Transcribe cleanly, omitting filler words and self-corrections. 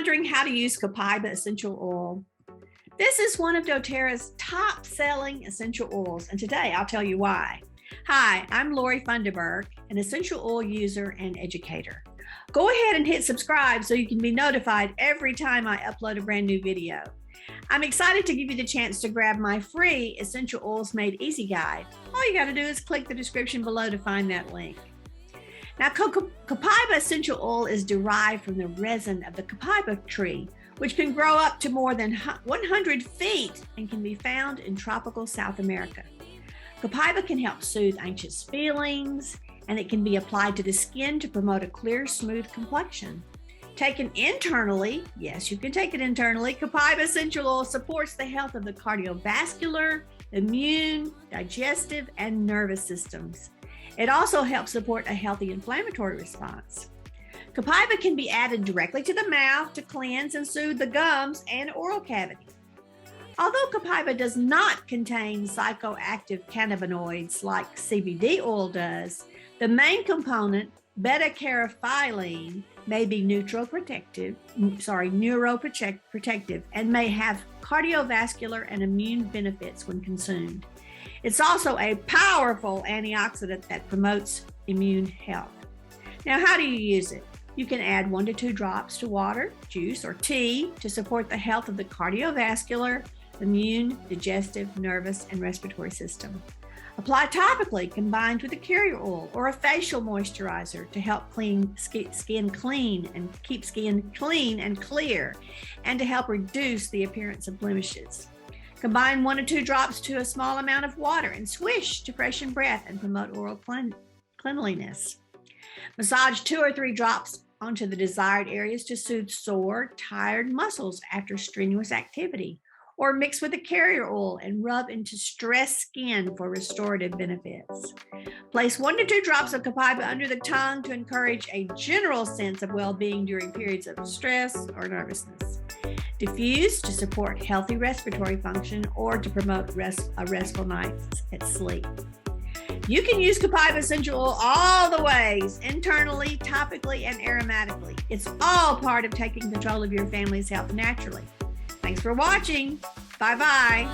wondering how to use Copaiba essential oil? This is one of doTERRA's top-selling essential oils, and today I'll tell you why. Hi, I'm Lori Funderburg, an essential oil user and educator. Go ahead and hit subscribe so you can be notified every time I upload a brand new video. I'm excited to give you the chance to grab my free Essential Oils Made Easy guide. All you got to do is click the description below to find that link. Now, Copaiba essential oil is derived from the resin of the Copaiba tree, which can grow up to more than 100 feet and can be found in tropical South America. Copaiba can help soothe anxious feelings, and it can be applied to the skin to promote a clear, smooth complexion. Taken internally, yes, you can take it internally, Copaiba essential oil supports the health of the cardiovascular, immune, digestive, and nervous systems. It also helps support a healthy inflammatory response. Copaiba can be added directly to the mouth to cleanse and soothe the gums and oral cavity. Although Copaiba does not contain psychoactive cannabinoids like CBD oil does, the main component, beta-caryophyllene, may be neuroprotective and may have cardiovascular and immune benefits when consumed. It's also a powerful antioxidant that promotes immune health. Now, how do you use it? You can add 1 to 2 drops to water, juice, or tea to support the health of the cardiovascular, immune, digestive, nervous, and respiratory system. Apply topically combined with a carrier oil or a facial moisturizer to help skin clean and keep skin clean and clear, and to help reduce the appearance of blemishes. Combine 1 to 2 drops to a small amount of water and swish to freshen breath and promote oral cleanliness. Massage 2 or 3 drops onto the desired areas to soothe sore, tired muscles after strenuous activity, or mix with a carrier oil and rub into stressed skin for restorative benefits. Place 1 to 2 drops of Copaiba under the tongue to encourage a general sense of well-being during periods of stress or nervousness. Diffuse to support healthy respiratory function or to promote a restful night at sleep. You can use Copaiba essential oil all the ways, internally, topically, and aromatically. It's all part of taking control of your family's health naturally. Thanks for watching. Bye-bye.